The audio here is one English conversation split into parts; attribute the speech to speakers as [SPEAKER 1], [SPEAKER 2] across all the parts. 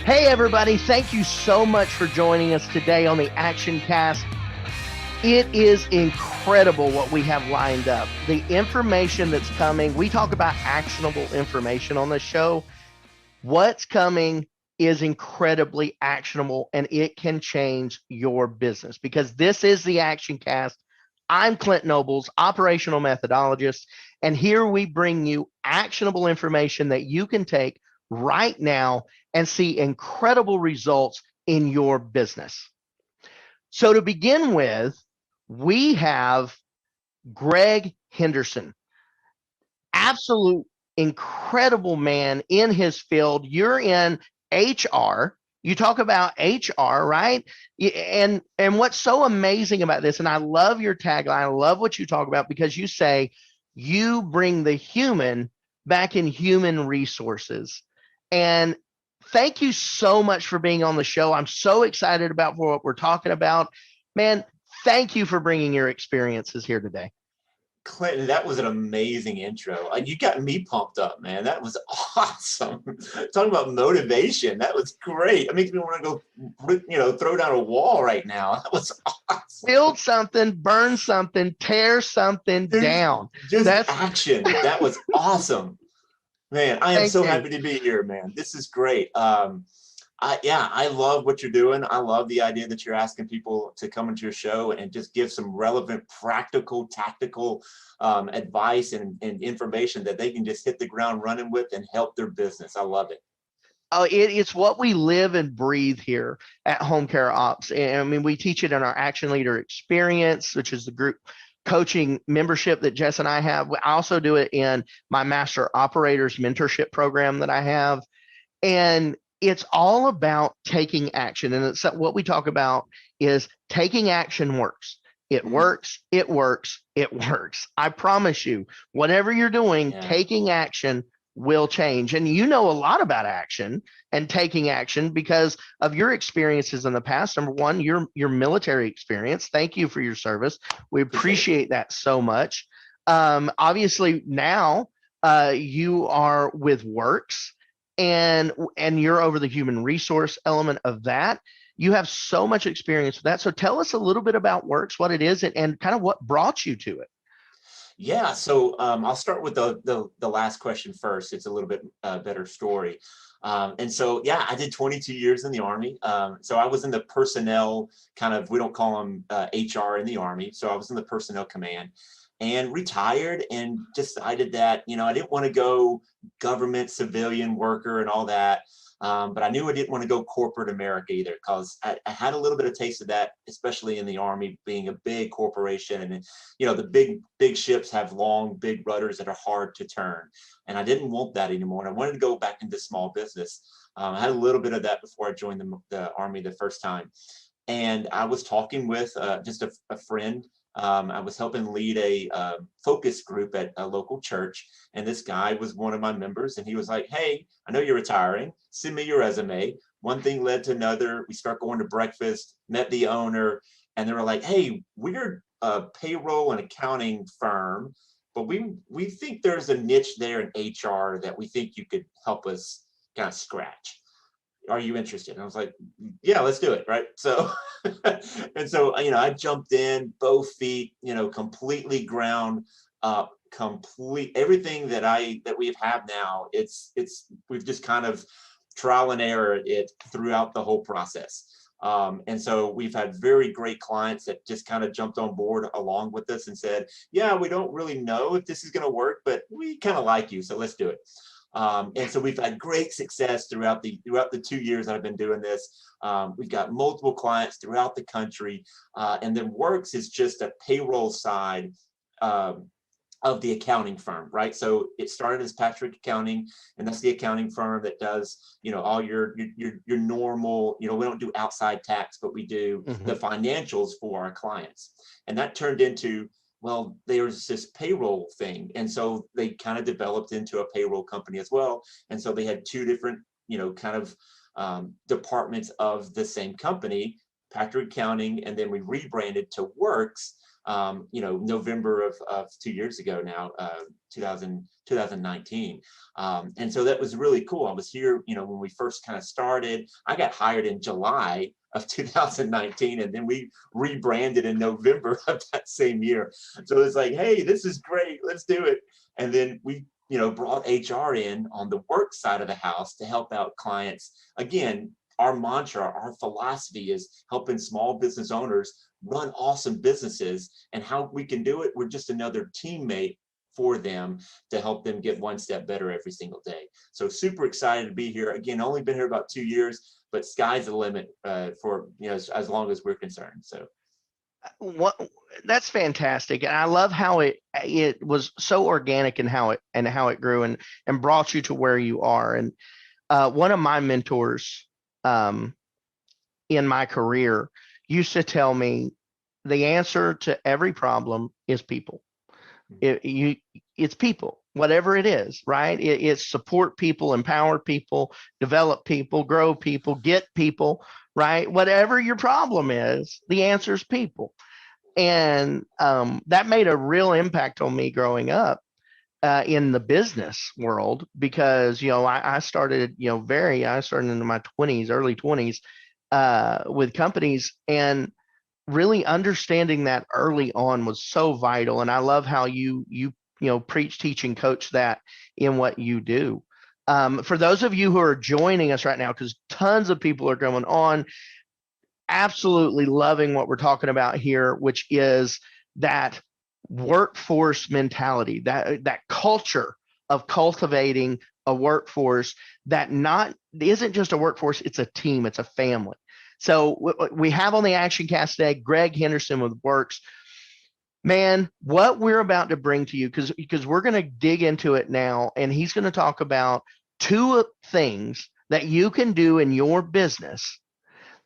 [SPEAKER 1] Hey, everybody. Thank you so much for joining us today on the ActionCAST. It is incredible what we have lined up. The information that's coming, we talk about actionable information on the show. What's coming is incredibly actionable, and it can change your business because this is the ActionCAST. I'm Clint Nobles, operational methodologist, and here we bring you actionable information that you can take right now and see incredible results in your business. So to begin with, we have Greg Henderson, absolute incredible man in his field. You're in HR. You talk about HR, right? And what's so amazing about this, and I love your tagline, I love what you talk about because you say you bring the human back in human resources. And thank you so much for being on the show. I'm so excited about what we're talking about. Man, thank you for bringing your experiences here today.
[SPEAKER 2] Clinton, that was an amazing intro. You got me pumped up, man. That was awesome. Talking about motivation, that was great. It makes me want to go, throw down a wall right now. That was awesome.
[SPEAKER 1] Build something, burn something, tear something down.
[SPEAKER 2] That's action. That was awesome. Man, I am so happy to be here, man. This is great. I love what you're doing. I love the idea that you're asking people to come into your show and just give some relevant, practical, tactical advice and information that they can just hit the ground running with and help their business. I love it.
[SPEAKER 1] It's what we live and breathe here at Home Care Ops. And I mean, we teach it in our Action Leader Experience, which is the group coaching membership that Jess and I have. I also do it in my Master Operators Mentorship program that I have. And it's all about taking action. And it's what we talk about is taking action works. It works, it works, it works. I promise you, whatever you're doing, taking action will change. And you know a lot about action and taking action because of your experiences in the past. Number one, your military experience. Thank you for your service. We appreciate that so much. Obviously now you are with WIRKS and you're over the human resource element of that. You have so much experience with that. So tell us a little bit about WIRKS, what it is, and kind of what brought you to it.
[SPEAKER 2] Yeah, so I'll start with the last question first. It's a little bit better story. And so, yeah, I did 22 years in the Army. So I was in the personnel kind of, we don't call them HR in the Army. So I was in the personnel command and retired and decided that, I didn't want to go government, civilian worker and all that. But I knew I didn't want to go corporate America either because I had a little bit of taste of that, especially in the Army, being a big corporation. And, the big ships have long, big rudders that are hard to turn. And I didn't want that anymore. And I wanted to go back into small business. I had a little bit of that before I joined the Army the first time. And I was talking with just a friend. I was helping lead a focus group at a local church. And this guy was one of my members. And he was like, hey, I know you're retiring. Send me your resume. One thing led to another. We start going to breakfast, met the owner. And they were like, hey, we're a payroll and accounting firm. But we think there's a niche there in HR that we think you could help us kind of scratch. Are you interested? And I was like, yeah, let's do it. Right. So, and so, I jumped in both feet, completely ground up, everything that we have now. We've just kind of trial and error it throughout the whole process. And so we've had very great clients that just kind of jumped on board along with us and said, yeah, we don't really know if this is going to work, but we kind of like you. So let's do it. And so we've had great success throughout the 2 years that I've been doing this. We've got multiple clients throughout the country. And then WIRKS is just a payroll side of the accounting firm, right? So it started as Patrick Accounting, and that's the accounting firm that does, all your normal, we don't do outside tax, but we do the financials for our clients. And that turned into, well, there's this payroll thing. And so they kind of developed into a payroll company as well. And so they had two different, kind of departments of the same company, Patrick Accounting, and then we rebranded to WIRKS November of 2 years ago now, 2019. And so that was really cool. I was here, when we first kind of started. I got hired in July of 2019, and then we rebranded in November of that same year. So it's like, hey, this is great, let's do it. And then we brought HR in on the work side of the house to help out clients. Again, our mantra, our philosophy is helping small business owners run awesome businesses. And how we can do it, we're just another teammate for them to help them get one step better every single day. So super excited to be here. Again, only been here about 2 years, but sky's the limit for as long as we're concerned. So
[SPEAKER 1] that's fantastic, and I love how it was so organic and how it grew and brought you to where you are. And one of my mentors in my career used to tell me the answer to every problem is people. It's people, whatever it is, right? It's support people, empower people, develop people, grow people, get people, right? Whatever your problem is, the answer is people. And that made a real impact on me growing up in the business world, because I started I started in my 20s, early 20s with companies, and really understanding that early on was so vital. And I love how you preach, teach, and coach that in what you do. For those of you who are joining us right now, because tons of people are going on, absolutely loving what we're talking about here, which is that workforce mentality, that culture of cultivating a workforce that isn't just a workforce, it's a team, it's a family. So we have on the ActionCAST today, Greg Henderson with WIRKS. Man, what we're about to bring to you, because we're going to dig into it now, and he's going to talk about 2 things that you can do in your business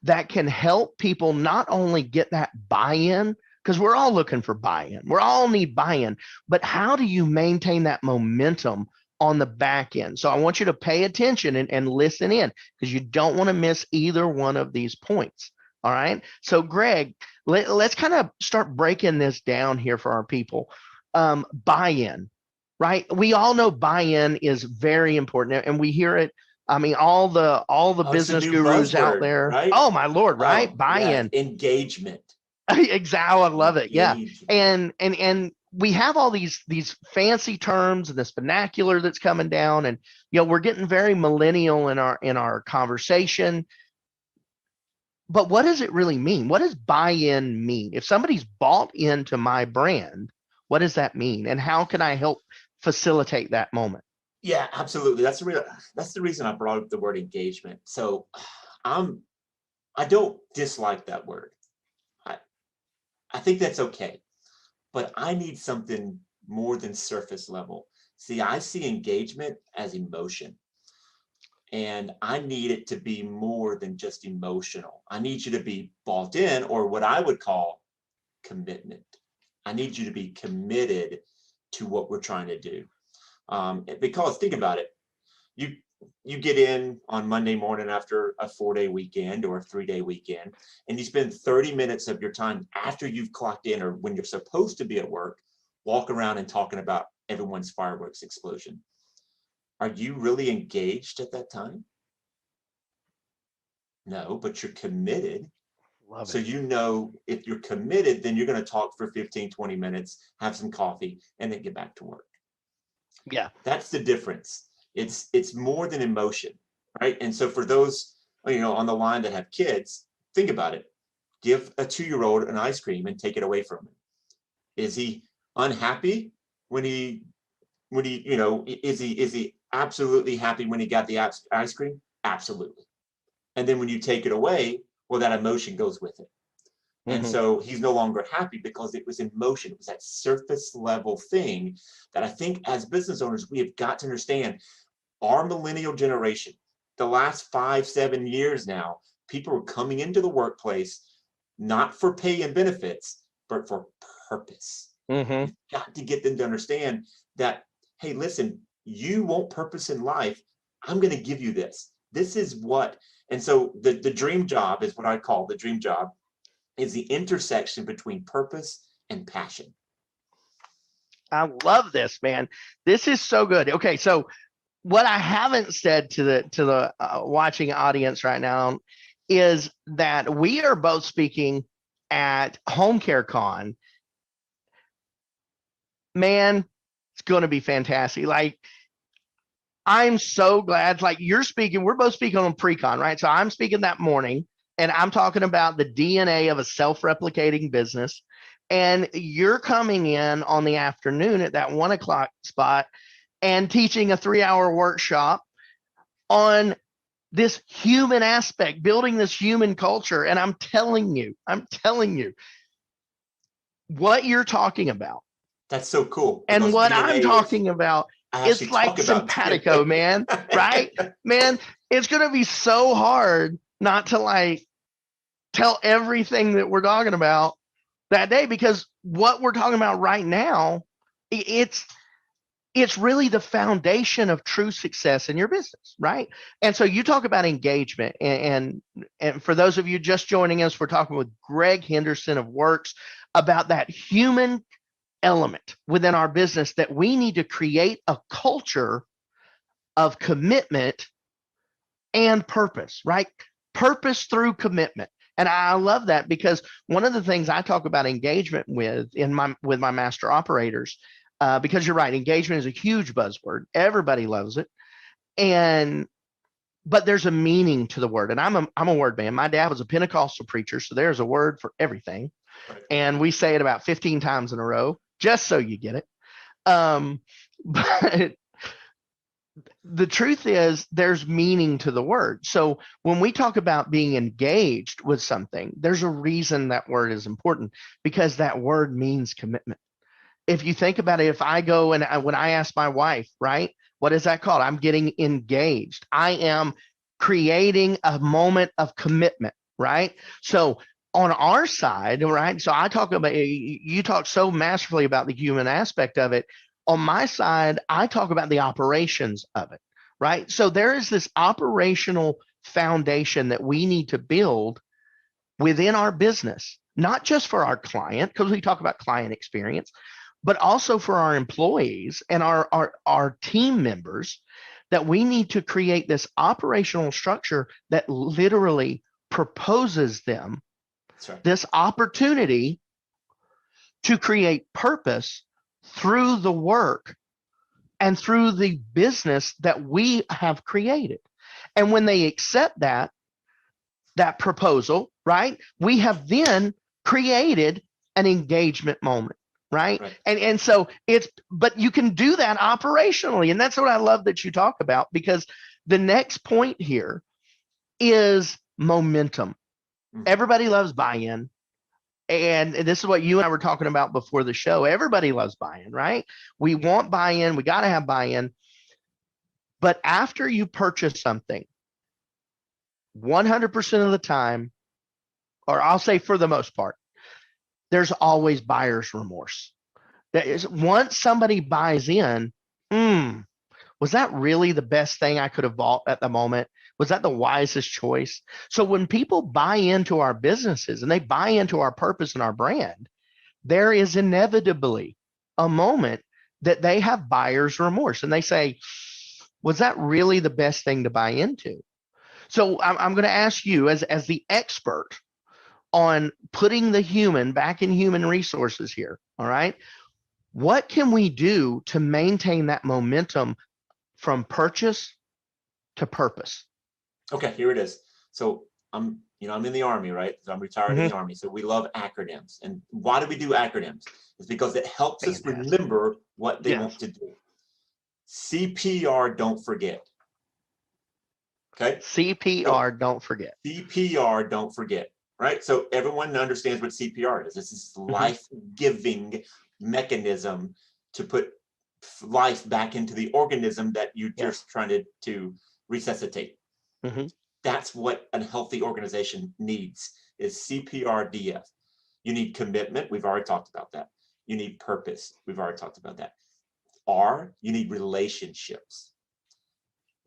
[SPEAKER 1] that can help people not only get that buy-in, because we're all looking for buy-in, we all need buy-in, but how do you maintain that momentum on the back end? So I want you to pay attention and listen in, because you don't want to miss either one of these points. All right. So Greg, let's kind of start breaking this down here for our people. Buy-in, right? We all know buy-in is very important, and we hear it. I mean, all the business gurus out there.
[SPEAKER 2] Right?
[SPEAKER 1] Oh my Lord, right? Buy-in.
[SPEAKER 2] Yeah. Engagement.
[SPEAKER 1] Exactly. I love it. Yeah. And we have all these fancy terms and this vernacular that's coming down, and we're getting very millennial in our conversation. But what does it really mean? What does buy-in mean? If somebody's bought into my brand, what does that mean? And how can I help facilitate that moment?
[SPEAKER 2] Yeah, absolutely. That's the reason I brought up the word engagement. So I don't dislike that word. I think that's okay, but I need something more than surface level. See, I see engagement as emotion, and I need it to be more than just emotional. I need you to be bought in, or what I would call commitment. I need you to be committed to what we're trying to do. Because think about it, you get in on Monday morning after a 4-day weekend or a 3-day weekend, and you spend 30 minutes of your time after you've clocked in, or when you're supposed to be at work, walk around and talking about everyone's fireworks explosion. Are you really engaged at that time? No, but you're committed.
[SPEAKER 1] Love it.
[SPEAKER 2] So if you're committed, then you're going to talk for 15, 20 minutes, have some coffee, and then get back to work.
[SPEAKER 1] Yeah.
[SPEAKER 2] That's the difference. It's more than emotion, right? And so for those on the line that have kids, think about it. Give a 2-year-old an ice cream and take it away from him. Is he unhappy when he is he absolutely happy when he got the ice cream? Absolutely. And then when you take it away, well, that emotion goes with it. And so he's no longer happy because it was emotion. It was that surface level thing that I think as business owners, we have got to understand. Our millennial generation, the last 5-7 years now, people are coming into the workplace, not for pay and benefits, but for purpose. You've got to get them to understand that, hey, listen, you want purpose in life. I'm going to give you this. This is what. And so the dream job is what I call the dream job, is the intersection between purpose and passion.
[SPEAKER 1] I love this, man. This is so good. Okay, so what I haven't said to the watching audience right now is that we are both speaking at Home Care Con. Man, it's going to be fantastic. Like, I'm so glad. Like, you're speaking, we're both speaking on pre-con, right? So I'm speaking that morning, and I'm talking about the DNA of a self-replicating business. And you're coming in on the afternoon at that 1 o'clock spot and teaching a 3-hour workshop on this human aspect, building this human culture. And I'm telling you, what you're talking about.
[SPEAKER 2] That's so cool.
[SPEAKER 1] And what
[SPEAKER 2] DNA
[SPEAKER 1] I'm talking about, it's like simpatico, man, right? Man, it's going to be so hard not to like tell everything that we're talking about that day, because what we're talking about right now, it's really the foundation of true success in your business, right? And so you talk about engagement, and for those of you just joining us, we're talking with Greg Henderson of WIRKS about that human element within our business, that we need to create a culture of commitment and purpose, right? Purpose through commitment. And I love that, because one of the things I talk about engagement with my master operators, because you're right, engagement is a huge buzzword. Everybody loves it. But there's a meaning to the word. And I'm a word man. My dad was a Pentecostal preacher, so there's a word for everything. Right. And we say it about 15 times in a row, just so you get it. But the truth is, there's meaning to the word. So when we talk about being engaged with something, there's a reason that word is important, because that word means commitment. If you think about it, if I go and when I ask my wife, right, what is that called? I'm getting engaged. I am creating a moment of commitment, right? So on our side, right? So I talk about, you talk so masterfully about the human aspect of it. On my side, I talk about the operations of it, right? So there is this operational foundation that we need to build within our business, not just for our client, because we talk about client experience, but also for our employees and our team members, that we need to create this operational structure that literally proposes them this opportunity to create purpose through the work and through the business that we have created. And when they accept that proposal, right, we have then created an engagement moment. Right. And so but you can do that operationally. And that's what I love that you talk about, because the next point here is momentum. Mm-hmm. Everybody loves buy-in. And this is what you and I were talking about before the show. Everybody loves buy-in, right? We want buy-in. We got to have buy-in. But after you purchase something, 100% of the time, or I'll say for the most part, there's always buyer's remorse. That is, once somebody buys in, was that really the best thing I could have bought at the moment? Was that the wisest choice? So when people buy into our businesses and they buy into our purpose and our brand, there is inevitably a moment that they have buyer's remorse, and they say, was that really the best thing to buy into? So I'm going to ask you, as the expert on putting the human back in human resources here, all right? What can we do to maintain that momentum from purchase to purpose?
[SPEAKER 2] Okay, here it is. So I'm in the Army, right? So I'm retired in the Army. So we love acronyms. And why do we do acronyms? It's because it helps us remember what they want to do. CPR, don't forget. Okay?
[SPEAKER 1] CPR, don't forget.
[SPEAKER 2] CPR, don't forget. Right? So everyone understands what CPR is. This is life-giving mechanism to put life back into the organism that you're just trying to resuscitate. That's what a healthy organization needs, is CPRDF. You need commitment. We've already talked about that. You need purpose. We've already talked about that. R, you need relationships.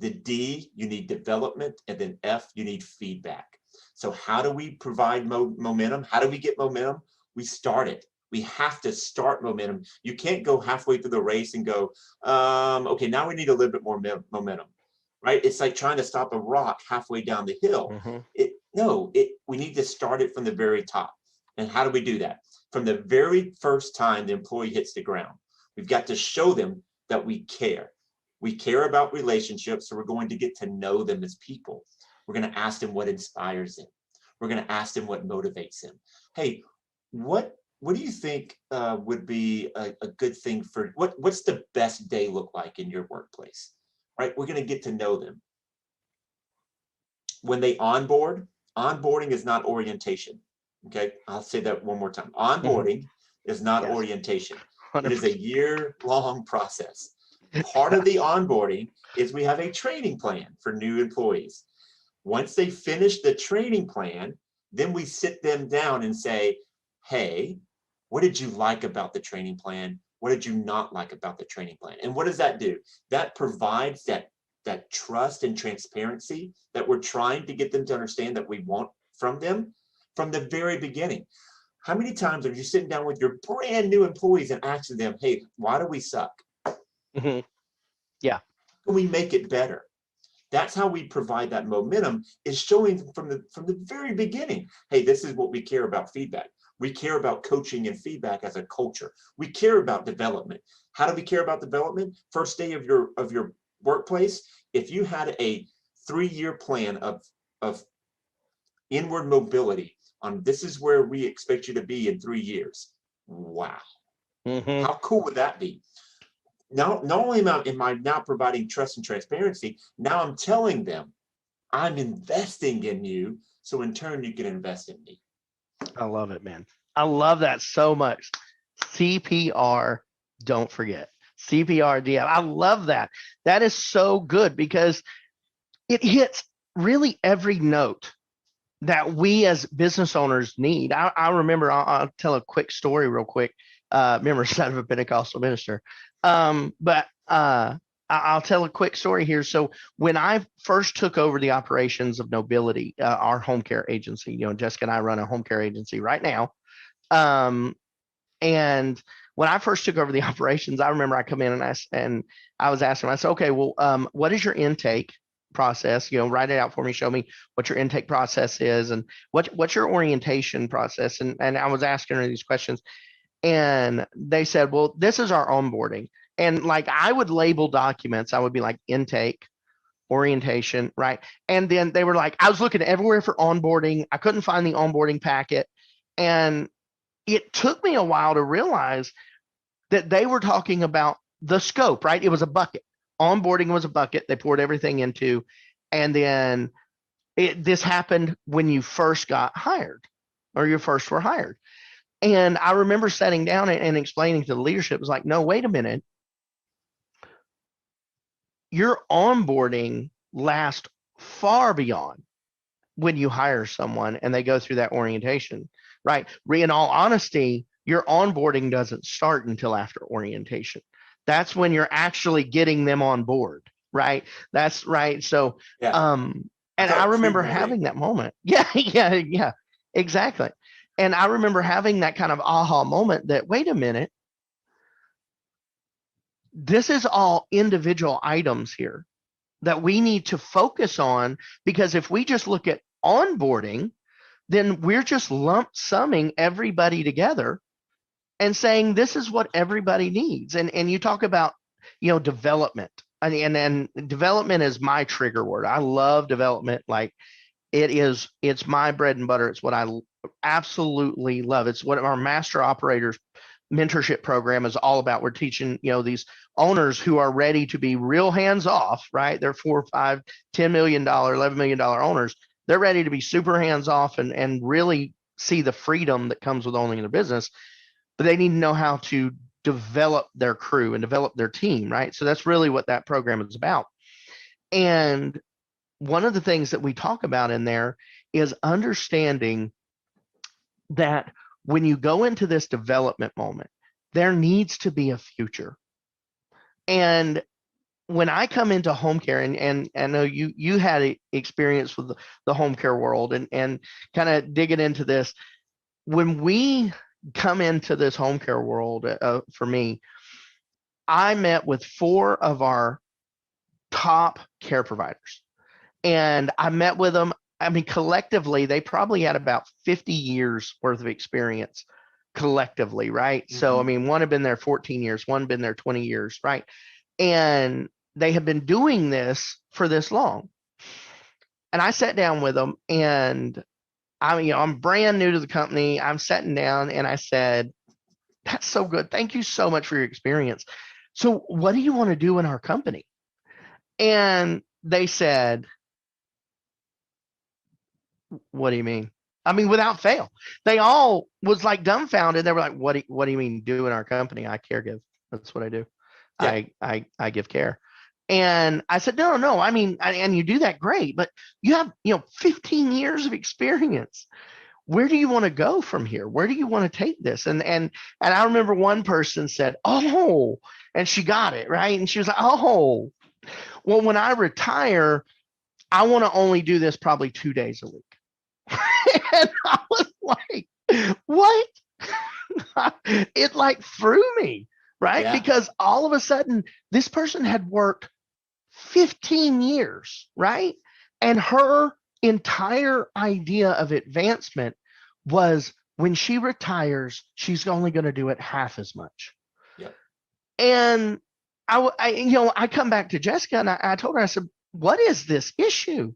[SPEAKER 2] The D, you need development. And then F, you need feedback. So how do we provide momentum? How do we get momentum? We start it. We have to start momentum. You can't go halfway through the race and go, okay, now we need a little bit more momentum, right? It's like trying to stop a rock halfway down the hill. We need to start it from the very top. And how do we do that? From the very first time the employee hits the ground, we've got to show them that we care. We care about relationships, so we're going to get to know them as people. We're going to ask them what inspires them. We're going to ask them what motivates them. Hey, what do you think would be a good thing for, what's the best day look like in your workplace, right? We're going to get to know them. When they onboarding is not orientation. Okay, I'll say that one more time. Onboarding is not orientation. 100%. It is a year-long process. Part of the onboarding is we have a training plan for new employees. Once they finish the training plan, then we sit them down and say, hey, what did you like about the training plan? What did you not like about the training plan? And what does that do? That provides that trust and transparency that we're trying to get them to understand that we want from them from the very beginning. How many times are you sitting down with your brand new employees and asking them, hey, why do we suck?
[SPEAKER 1] Yeah.
[SPEAKER 2] Can we make it better? That's how we provide that momentum, is showing from the very beginning, hey, this is what we care about feedback. We care about coaching and feedback as a culture. We care about development. How do we care about development? First day of your workplace, if you had a 3-year plan of inward mobility on this is where we expect you to be in 3 years. Wow. How cool would that be? Now, not only am I now providing trust and transparency, now I'm telling them I'm investing in you, so in turn you can invest in me.
[SPEAKER 1] I love it, man. I love that so much. CPR, don't forget. CPR DM. I love that. That is so good because it hits really every note that we as business owners need. I remember, I'll tell a quick story real quick. Remember, son of a Pentecostal minister. But I'll tell a quick story here. So when I first took over the operations of Nobility, our home care agency, Jessica and I run a home care agency right now. And when I first took over the operations, I remember I come in and I was asking, I said, okay, well, what is your intake process? Write it out for me, show me what your intake process is and what's your orientation process. And I was asking her these questions and they said, well, this is our onboarding. And like, I would label documents, I would be like intake, orientation, right? And then they were like, I was looking everywhere for onboarding. I couldn't find the onboarding packet. And it took me a while to realize that they were talking about the scope, right? It was a bucket. Onboarding was a bucket they poured everything into. And then this happened when you first got hired or you first were hired. And I remember sitting down and explaining to the leadership, it was like, no, wait a minute. Your onboarding lasts far beyond when you hire someone and they go through that orientation, right? In all honesty, your onboarding doesn't start until after orientation. That's when you're actually getting them on board, right? That's right. So, and I remember having that moment. Yeah, exactly. And I remember having that kind of aha moment that, wait a minute, this is all individual items here that we need to focus on, because if we just look at onboarding, then we're just lump summing everybody together and saying this is what everybody needs. And you talk about, development. And development is my trigger word. I love development. Like it's my bread and butter. It's what I absolutely love. It's what our master operators mentorship program is all about. We're teaching, these owners who are ready to be real hands off, right? They're $4, $5, $10 million, $11 million owners. They're ready to be super hands off and really see the freedom that comes with owning their business, but they need to know how to develop their crew and develop their team, right? So that's really what that program is about. And one of the things that we talk about in there is understanding that when you go into this development moment, there needs to be a future. And when I come into home care, and I know you had experience with the home care world and kind of digging into this, when we come into this home care world for me, I met with 4 of our top care providers, and I met with them. I mean, collectively, they probably had about 50 years worth of experience collectively, right? So, I mean, one had been there 14 years, one had been there 20 years, right? And they have been doing this for this long. And I sat down with them, and I'm brand new to the company. I'm sitting down and I said, that's so good. Thank you so much for your experience. So what do you want to do in our company? And they said, what do you mean? I mean, without fail, they all was like dumbfounded. They were like, what do you mean do in our company? I care give. That's what I do.
[SPEAKER 2] Yeah.
[SPEAKER 1] I give care. And I said, no. I mean, and you do that great, but you have, 15 years of experience. Where do you want to go from here? Where do you want to take this? And I remember one person said, oh, and she got it, right? And she was like, oh, well, when I retire, I want to only do this probably 2 days a week. And I was like, what? It like threw me, right?
[SPEAKER 2] Yeah.
[SPEAKER 1] Because all of a sudden, this person had worked 15 years, right? And her entire idea of advancement was when she retires, she's only going to do it half as much.
[SPEAKER 2] Yep.
[SPEAKER 1] And I come back to Jessica and I told her, I said, what is this issue?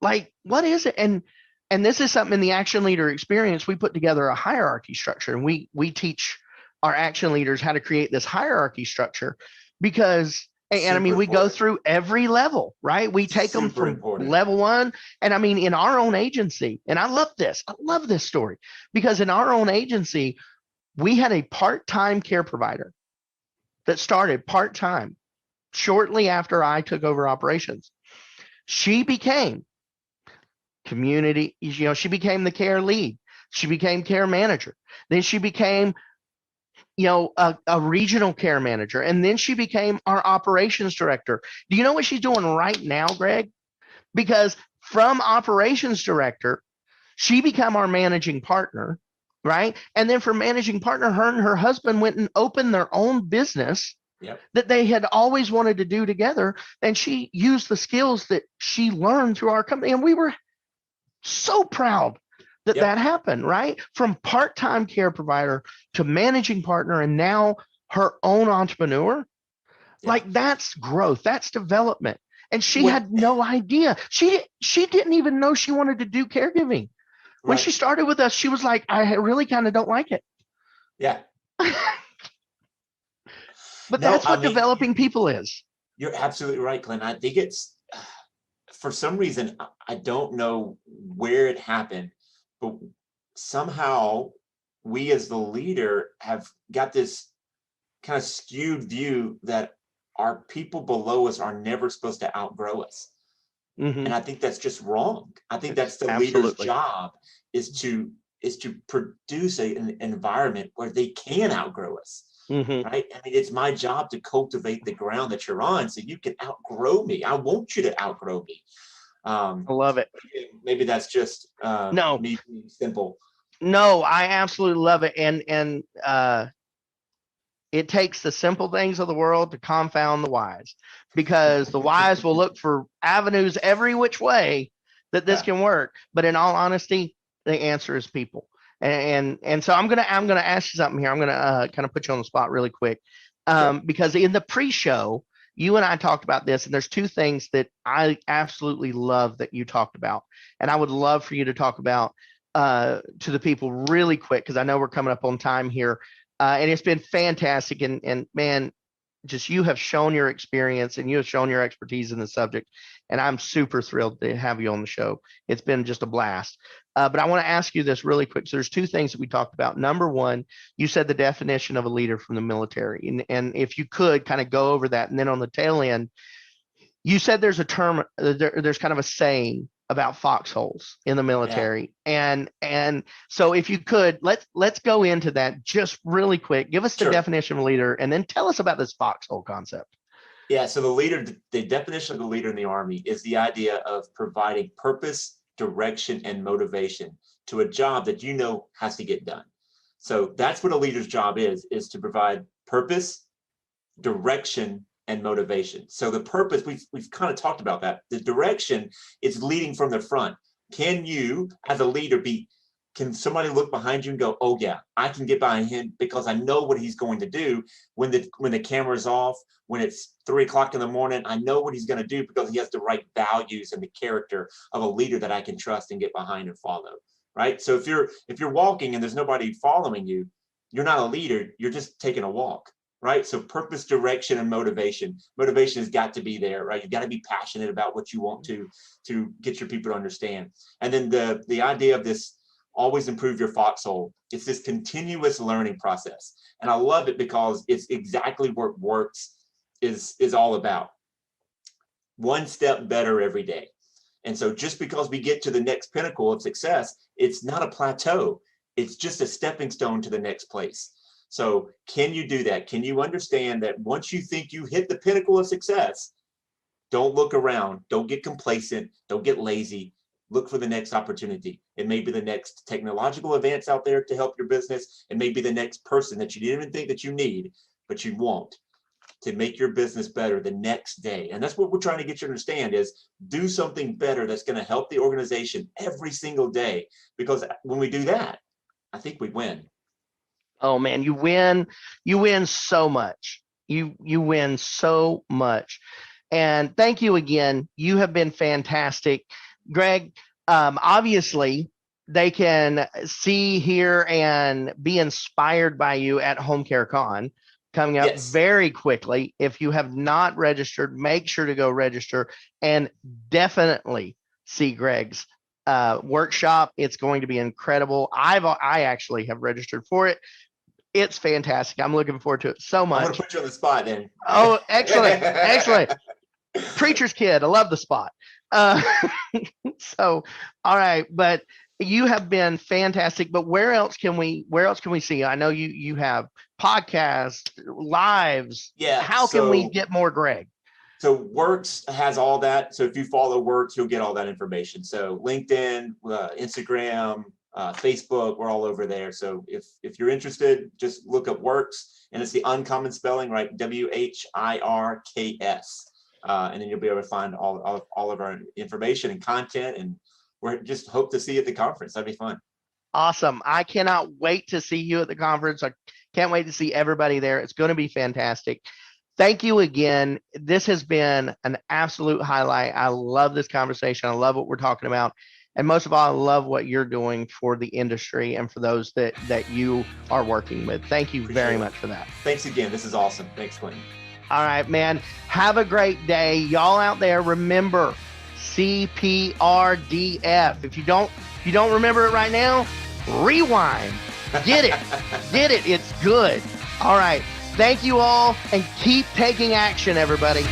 [SPEAKER 1] Like, what is it? And this is something in the action leader experience. We put together a hierarchy structure, and we teach our action leaders how to create this hierarchy structure because, and I mean, we go through every level, right? We take them from level 1. And I mean, in our own agency, and I love this story because in our own agency, we had a part-time care provider that started part-time shortly after I took over operations. She became community, she became the care lead. She became care manager. Then she became, a regional care manager. And then she became our operations director. Do you know what she's doing right now, Greg? Because from operations director, she became our managing partner, right? And then from managing partner, her and her husband went and opened their own business. Yep. That they had always wanted to do together. And she used the skills that she learned through our company. And we were so proud that that happened, right? From part-time care provider to managing partner, and now her own entrepreneur. Like, that's growth, that's development. And she had no idea. She didn't even know she wanted to do caregiving. When she started with us, she was like, I really kind of don't like it.
[SPEAKER 2] Yeah.
[SPEAKER 1] But that's what developing people is.
[SPEAKER 2] You're absolutely right, Clint. I think it's, for some reason, I don't know where it happened, but somehow we as the leader have got this kind of skewed view that our people below us are never supposed to outgrow us. And I think that's just wrong. I think that's the leader's job is to produce an environment where they can outgrow us. Right? I mean, it's my job to cultivate the ground that you're on so you can outgrow me. I want you to outgrow me.
[SPEAKER 1] I love it.
[SPEAKER 2] Maybe that's just me being simple.
[SPEAKER 1] No, I absolutely love it. And it takes the simple things of the world to confound the wise, because the wise will look for avenues every which way that this can work. But in all honesty, the answer is people. And so I'm gonna ask you something here. I'm gonna kind of put you on the spot really quick, because in the pre-show, you and I talked about this, and there's 2 things that I absolutely love that you talked about, and I would love for you to talk about to the people really quick, because I know we're coming up on time here, and it's been fantastic. And man, just you have shown your experience and you have shown your expertise in the subject, and I'm super thrilled to have you on the show. It's been just a blast. But I want to ask you this really quick. So there's 2 things that we talked about. Number one, you said the definition of a leader from the military, and if you could kind of go over that. And then on the tail end, you said there's a term, there's kind of a saying about foxholes in the military. And so if you could, let's go into that just really quick. Give us the definition of a leader, and then tell us about this foxhole concept.
[SPEAKER 2] Yeah, so the definition of the leader in the Army is the idea of providing purpose, direction, and motivation to a job that has to get done. So that's what a leader's job is to provide purpose, direction, and motivation. So the purpose, we've kind of talked about that. The direction is leading from the front. Can you, as a leader, can somebody look behind you and go, oh yeah, I can get behind him because I know what he's going to do when the camera's off, when it's 3 o'clock in the morning, I know what he's going to do because he has the right values and the character of a leader that I can trust and get behind and follow. Right? So if you're walking and there's nobody following you, you're not a leader, you're just taking a walk. Right? So purpose, direction, and motivation. Motivation has got to be there, right? You've got to be passionate about what you want to get your people to understand. And then the idea of this, always improve your foxhole. It's this continuous learning process. And I love it because it's exactly what WIRKS is all about. One step better every day. And so just because we get to the next pinnacle of success, it's not a plateau. It's just a stepping stone to the next place. So can you do that? Can you understand that once you think you hit the pinnacle of success, don't look around, don't get complacent, don't get lazy, look for the next opportunity. It may be the next technological advance out there to help your business. It may be the next person that you didn't even think that you need, but you want to make your business better the next day. And that's what we're trying to get you to understand is do something better that's going to help the organization every single day. Because when we do that, I think we win.
[SPEAKER 1] Oh man, you win so much. You win so much. And thank you again. You have been fantastic. Greg, obviously they can see, hear, and be inspired by you at Home Care Con coming up very quickly. If you have not registered, make sure to go register and definitely see Greg's workshop. It's going to be incredible. I actually have registered for it. It's fantastic. I'm looking forward to it so much.
[SPEAKER 2] I'm going to put you on the spot then.
[SPEAKER 1] Oh, excellent. Excellent. Preacher's kid. I love the spot. So, all right. But you have been fantastic. But where else can we see you? I know you have podcasts, lives.
[SPEAKER 2] Yeah.
[SPEAKER 1] How can we get more Greg?
[SPEAKER 2] So WIRKS has all that. So if you follow WIRKS, you'll get all that information. So LinkedIn, Instagram, Facebook, we're all over there. So if you're interested, just look up WIRKS, and it's the uncommon spelling, right? WIRKS, and then you'll be able to find all of our information and content. And we're just hope to see you at the conference. That'd be fun.
[SPEAKER 1] Awesome. I cannot wait to see you at the conference. I can't wait to see everybody there. It's going to be fantastic. Thank you again. This has been an absolute highlight. I love this conversation. I love what we're talking about. And most of all, I love what you're doing for the industry and for those that you are working with. Thank you very much for that.
[SPEAKER 2] Thanks again. This is awesome. Thanks, Clint.
[SPEAKER 1] All right, man. Have a great day. Y'all out there, remember CPRDF. If you don't remember it right now, rewind. Get it. Get it. It's good. All right. Thank you all, and keep taking action, everybody.